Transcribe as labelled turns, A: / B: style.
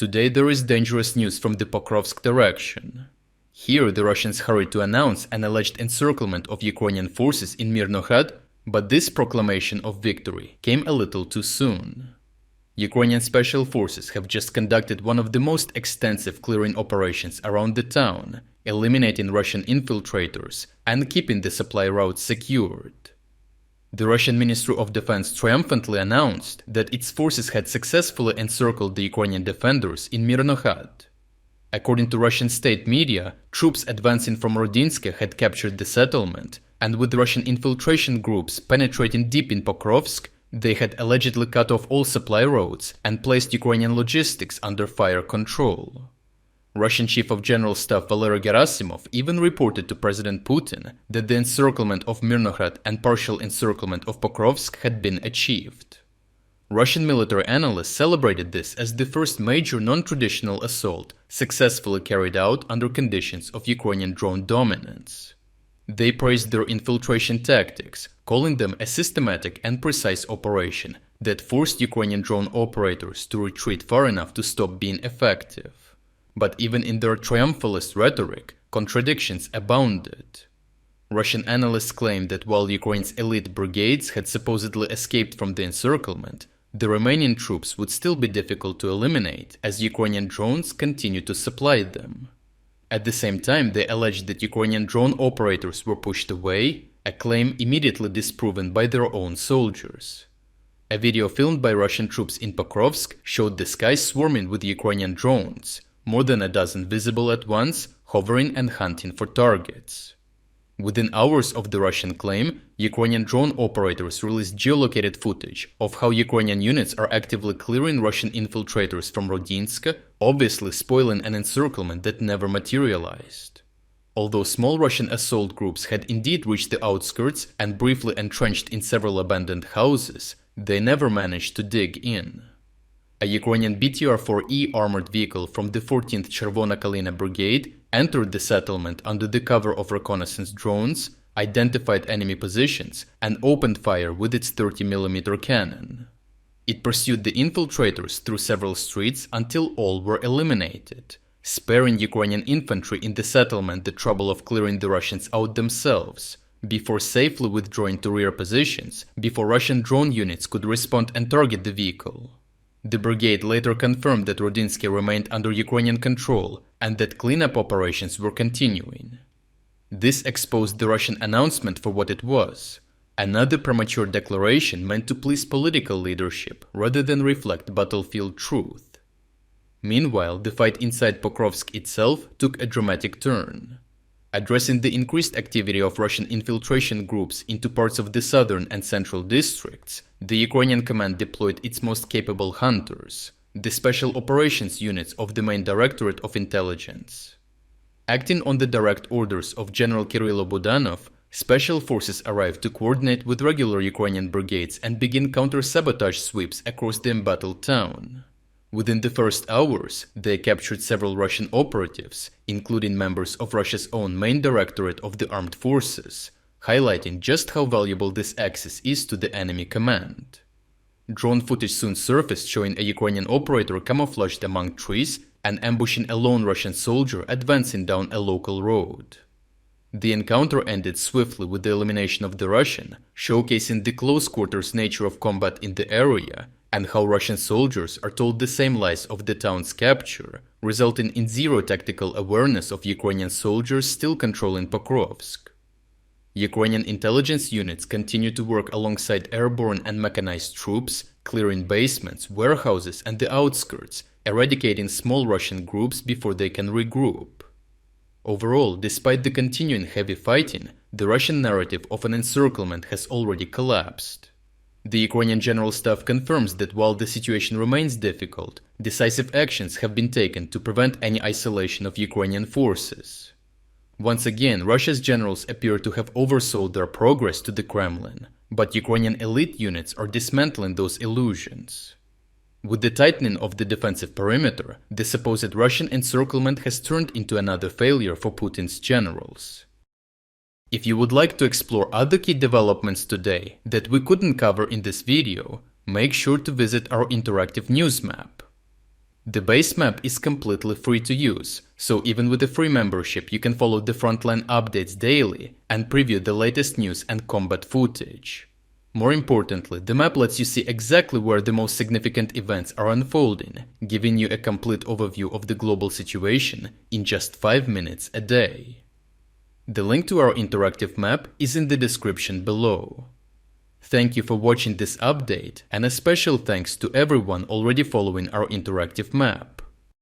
A: Today there is dangerous news from the Pokrovsk direction. Here the Russians hurried to announce an alleged encirclement of Ukrainian forces in Myrnohrad, but this proclamation of victory came a little too soon. Ukrainian special forces have just conducted one of the most extensive clearing operations around the town, eliminating Russian infiltrators and keeping the supply routes secured. The Russian Ministry of Defense triumphantly announced that its forces had successfully encircled the Ukrainian defenders in Myrnohrad. According to Russian state media, troops advancing from Rodynske had captured the settlement, and with Russian infiltration groups penetrating deep in Pokrovsk, they had allegedly cut off all supply roads and placed Ukrainian logistics under fire control. Russian Chief of General Staff Valery Gerasimov even reported to President Putin that the encirclement of Myrnohrad and partial encirclement of Pokrovsk had been achieved. Russian military analysts celebrated this as the first major non-traditional assault successfully carried out under conditions of Ukrainian drone dominance. They praised their infiltration tactics, calling them a systematic and precise operation that forced Ukrainian drone operators to retreat far enough to stop being effective. But even in their triumphalist rhetoric, contradictions abounded. Russian analysts claimed that while Ukraine's elite brigades had supposedly escaped from the encirclement, the remaining troops would still be difficult to eliminate as Ukrainian drones continued to supply them. At the same time, they alleged that Ukrainian drone operators were pushed away, a claim immediately disproven by their own soldiers. A video filmed by Russian troops in Pokrovsk showed the sky swarming with Ukrainian drones, more than a dozen visible at once, hovering and hunting for targets. Within hours of the Russian claim, Ukrainian drone operators released geolocated footage of how Ukrainian units are actively clearing Russian infiltrators from Rodynske, obviously spoiling an encirclement that never materialized. Although small Russian assault groups had indeed reached the outskirts and briefly entrenched in several abandoned houses, they never managed to dig in. A Ukrainian BTR-4E armored vehicle from the 14th Chervona-Kalina Brigade entered the settlement under the cover of reconnaissance drones, identified enemy positions, and opened fire with its 30mm cannon. It pursued the infiltrators through several streets until all were eliminated, sparing Ukrainian infantry in the settlement the trouble of clearing the Russians out themselves, before safely withdrawing to rear positions before Russian drone units could respond and target the vehicle. The brigade later confirmed that Rodynske remained under Ukrainian control and that cleanup operations were continuing. This exposed the Russian announcement for what it was, another premature declaration meant to please political leadership rather than reflect battlefield truth. Meanwhile, the fight inside Pokrovsk itself took a dramatic turn. Addressing the increased activity of Russian infiltration groups into parts of the southern and central districts, the Ukrainian command deployed its most capable hunters, the special operations units of the main Directorate of Intelligence. Acting on the direct orders of General Kirilo Budanov, special forces arrived to coordinate with regular Ukrainian brigades and begin counter-sabotage sweeps across the embattled town. Within the first hours, they captured several Russian operatives, including members of Russia's own main Directorate of the Armed Forces, highlighting just how valuable this access is to the enemy command. Drone footage soon surfaced showing a Ukrainian operator camouflaged among trees and ambushing a lone Russian soldier advancing down a local road. The encounter ended swiftly with the elimination of the Russian, showcasing the close-quarters nature of combat in the area and how Russian soldiers are told the same lies of the town's capture, resulting in zero tactical awareness of Ukrainian soldiers still controlling Pokrovsk. Ukrainian intelligence units continue to work alongside airborne and mechanized troops, clearing basements, warehouses, and the outskirts, eradicating small Russian groups before they can regroup. Overall, despite the continuing heavy fighting, the Russian narrative of an encirclement has already collapsed. The Ukrainian General Staff confirms that while the situation remains difficult, decisive actions have been taken to prevent any isolation of Ukrainian forces. Once again, Russia's generals appear to have oversold their progress to the Kremlin, but Ukrainian elite units are dismantling those illusions. With the tightening of the defensive perimeter, the supposed Russian encirclement has turned into another failure for Putin's generals. If you would like to explore other key developments today that we couldn't cover in this video, make sure to visit our interactive news map. The base map is completely free to use, so even with a free membership you can follow the Frontline updates daily and preview the latest news and combat footage. More importantly, the map lets you see exactly where the most significant events are unfolding, giving you a complete overview of the global situation in just 5 minutes a day. The link to our interactive map is in the description below. Thank you for watching this update, and a special thanks to everyone already following our interactive map.